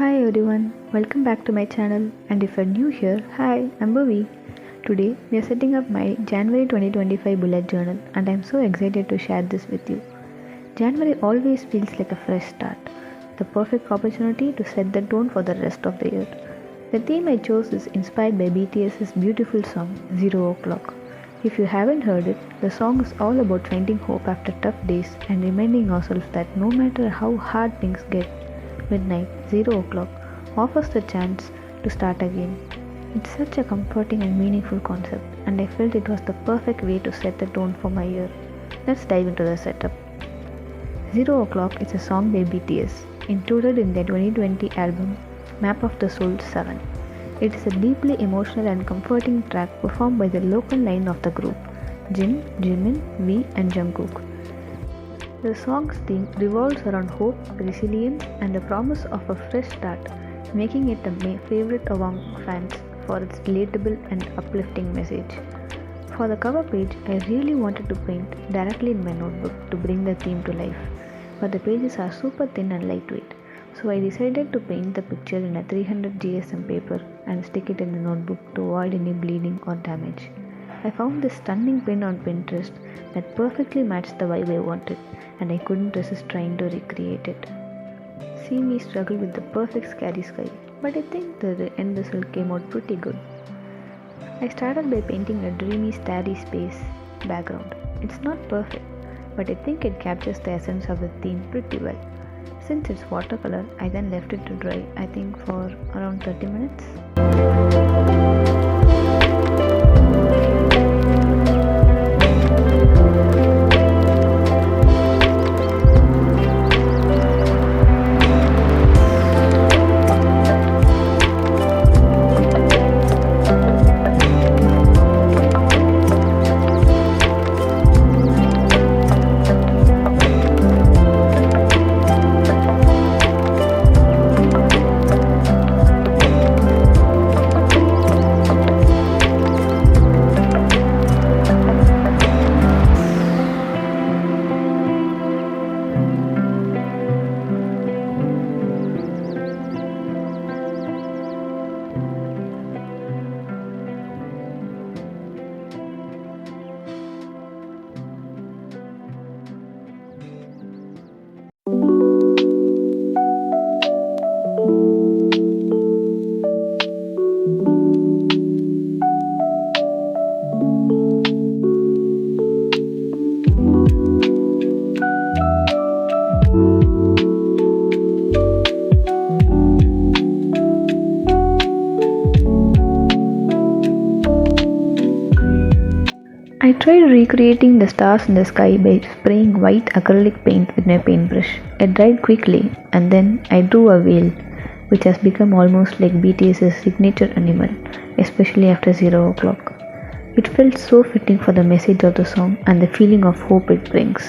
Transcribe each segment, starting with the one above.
Hi everyone, welcome back to my channel. And if you're new here, hi, I'm Bhuvi. Today we are setting up my January 2025 bullet journal, and I'm so excited to share this with you. January always feels like a fresh start, the perfect opportunity to set the tone for the rest of the year. The theme I chose is inspired by BTS's beautiful song Zero O'Clock. If you haven't heard it, the song is all about finding hope after tough days and reminding ourselves that no matter how hard things get, midnight, 0 o'clock offers the chance to start again. It's such a comforting and meaningful concept, and I felt it was the perfect way to set the tone for my year. Let's dive into the setup. 0 o'clock is a song by BTS, included in their 2020 album Map of the Soul 7. It is a deeply emotional and comforting track performed by the local line of the group, Jin, Jimin, V, and Jungkook. The song's theme revolves around hope, resilience, and the promise of a fresh start, making it a favorite among fans for its relatable and uplifting message. For the cover page, I really wanted to paint directly in my notebook to bring the theme to life, but the pages are super thin and lightweight, so I decided to paint the picture in a 300 GSM paper and stick it in the notebook to avoid any bleeding or damage. I found this stunning pin on Pinterest that perfectly matched the vibe I wanted, and I couldn't resist trying to recreate it. See me struggle with the perfect scary sky, but I think the end result came out pretty good. I started by painting a dreamy starry space background. It's not perfect, but I think it captures the essence of the theme pretty well. Since it's watercolor, I then left it to dry, I think for around 30 minutes. I tried recreating the stars in the sky by spraying white acrylic paint with my paintbrush. It dried quickly, and then I drew a whale, which has become almost like BTS's signature animal, especially after 0 o'clock. It felt so fitting for the message of the song and the feeling of hope it brings.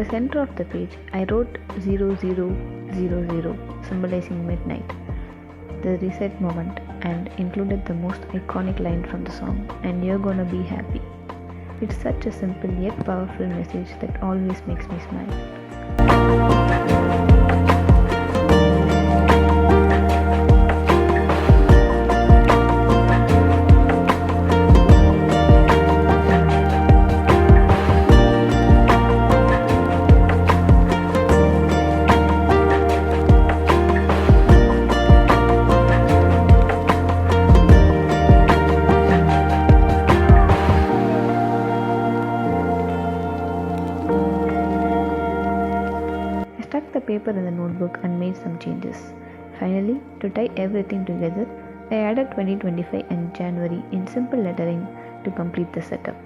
the center of the page, I wrote 0000, symbolizing midnight, the reset moment, and included the most iconic line from the song, "And you're gonna be happy." It's such a simple yet powerful message that always makes me smile. Stuck the paper in the notebook and made some changes. Finally, to tie everything together, I added 2025 and January in simple lettering to complete the setup.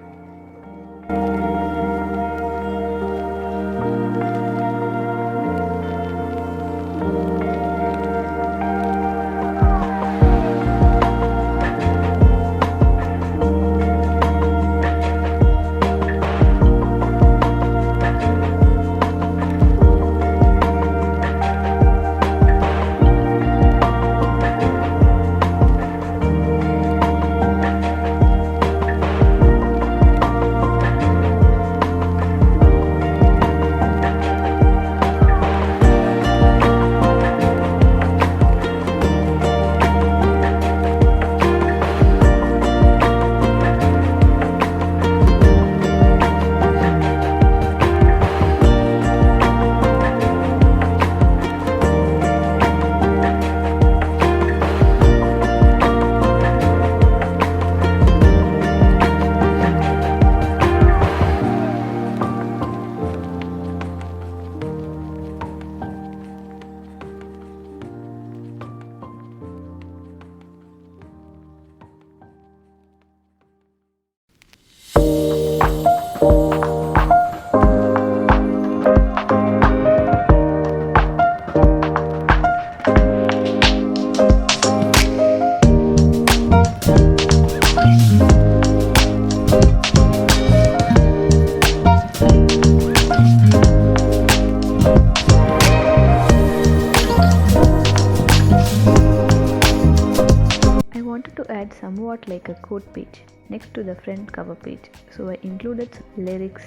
Add somewhat like a quote page next to the front cover page, so I included lyrics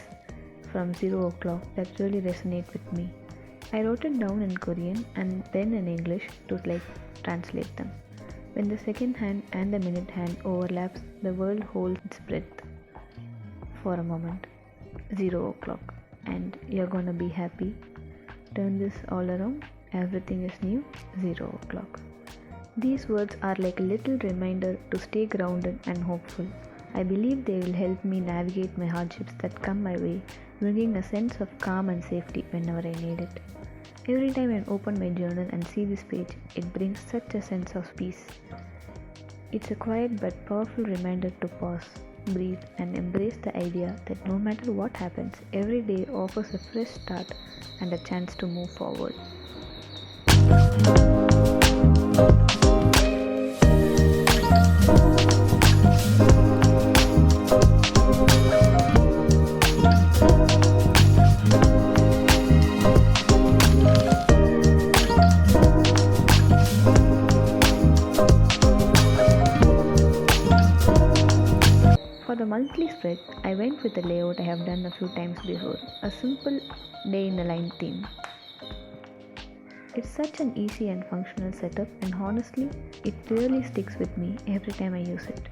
from 0 o'clock that really resonate with me. I wrote it down in Korean and then in English to translate them. When the second hand and the minute hand overlaps, the world holds its breath for a moment. 0 o'clock, and you're gonna be happy. Turn this all around, everything is new. 0 o'clock. These words are like a little reminder to stay grounded and hopeful. I believe they will help me navigate my hardships that come my way, bringing a sense of calm and safety whenever I need it. Every time I open my journal and see this page, it brings such a sense of peace. It's a quiet but powerful reminder to pause, breathe, and embrace the idea that no matter what happens, every day offers a fresh start and a chance to move forward. For the monthly spread, I went with a layout I have done a few times before, a simple day in a line theme. It's such an easy and functional setup, and honestly, it really sticks with me every time I use it.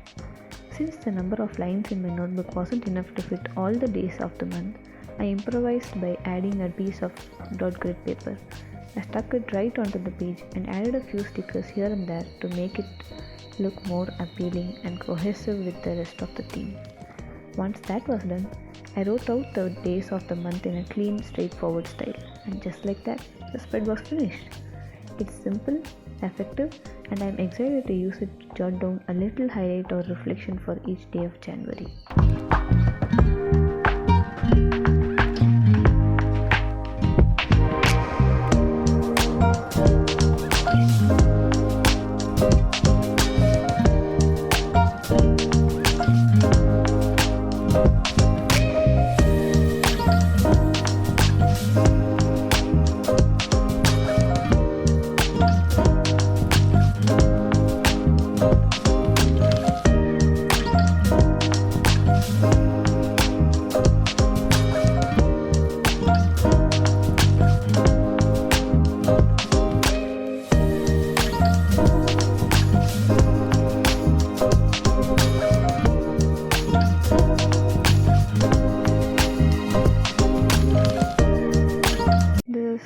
Since the number of lines in my notebook wasn't enough to fit all the days of the month, I improvised by adding a piece of dot grid paper. I stuck it right onto the page and added a few stickers here and there to make it look more appealing and cohesive with the rest of the theme. Once that was done, I wrote out the days of the month in a clean, straightforward style, and just like that, the spread was finished. It's simple, effective, and I'm excited to use it to jot down a little highlight or reflection for each day of January.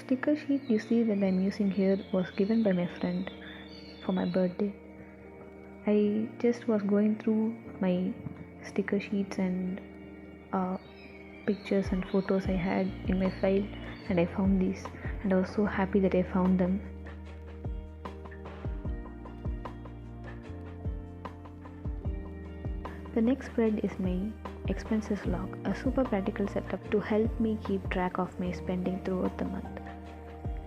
sticker sheet you see that I'm using here was given by my friend for my birthday. I just was going through my sticker sheets and pictures and photos I had in my file, and I found these, and I was so happy that I found them. The next spread is my expenses log, a super practical setup to help me keep track of my spending throughout the month.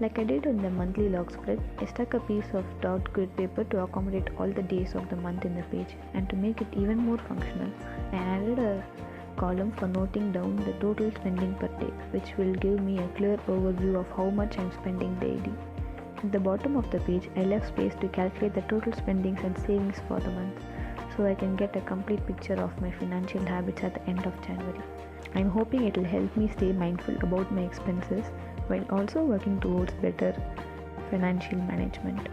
Like I did in the monthly log spread, I stuck a piece of dot grid paper to accommodate all the days of the month in the page, and to make it even more functional, I added a column for noting down the total spending per day, which will give me a clear overview of how much I'm spending daily. At the bottom of the page, I left space to calculate the total spendings and savings for the month, so I can get a complete picture of my financial habits at the end of January. I'm hoping it will help me stay mindful about my expenses while also working towards better financial management.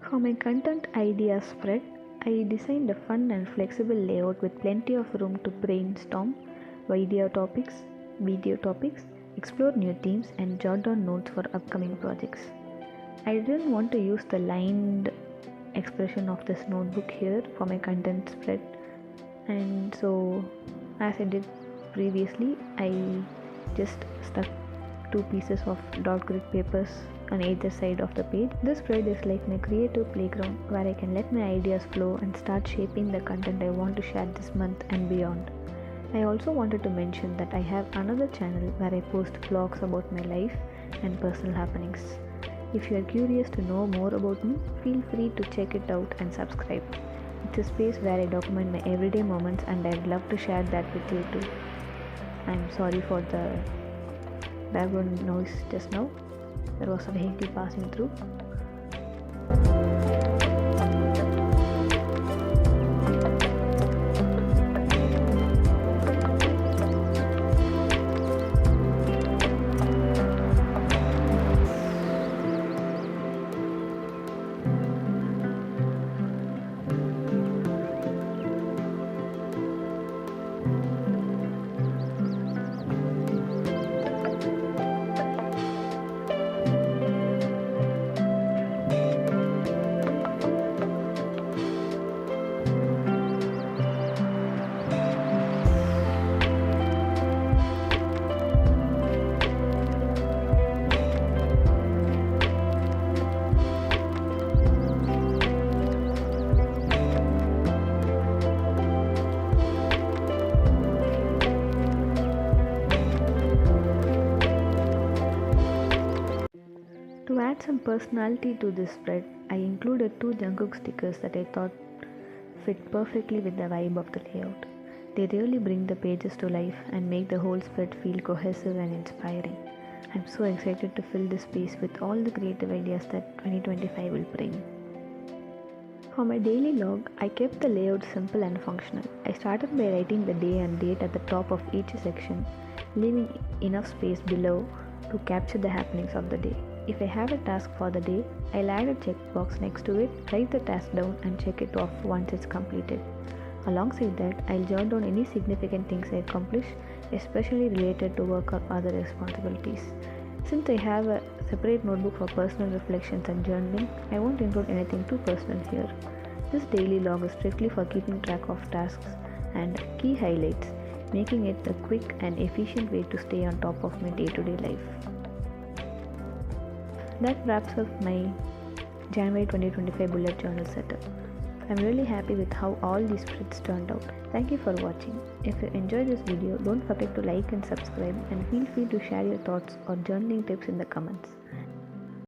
For my content idea spread, I designed a fun and flexible layout with plenty of room to brainstorm video topics, explore new themes, and jot down notes for upcoming projects. I didn't want to use the lined expression of this notebook here for my content spread, and so as I did previously, I just stuck two pieces of dot grid papers on either side of the page. This spread is like my creative playground where I can let my ideas flow and start shaping the content I want to share this month and beyond. I also wanted to mention that I have another channel where I post vlogs about my life and personal happenings. If you are curious to know more about me, feel free to check it out and subscribe. It's a space where I document my everyday moments, and I'd love to share that with you too. I'm sorry for the background noise just now. There was a vehicle passing through. To add some personality to this spread, I included two Jungkook stickers that I thought fit perfectly with the vibe of the layout. They really bring the pages to life and make the whole spread feel cohesive and inspiring. I'm so excited to fill this space with all the creative ideas that 2025 will bring. For my daily log, I kept the layout simple and functional. I started by writing the day and date at the top of each section, leaving enough space below to capture the happenings of the day. If I have a task for the day, I'll add a checkbox next to it, write the task down, and check it off once it's completed. Alongside that, I'll jot down any significant things I accomplish, especially related to work or other responsibilities. Since I have a separate notebook for personal reflections and journaling, I won't include anything too personal here. This daily log is strictly for keeping track of tasks and key highlights, making it a quick and efficient way to stay on top of my day-to-day life. That wraps up my January 2025 bullet journal setup. I'm really happy with how all these spreads turned out. Thank you for watching. If you enjoyed this video, don't forget to like and subscribe, and feel free to share your thoughts or journaling tips in the comments.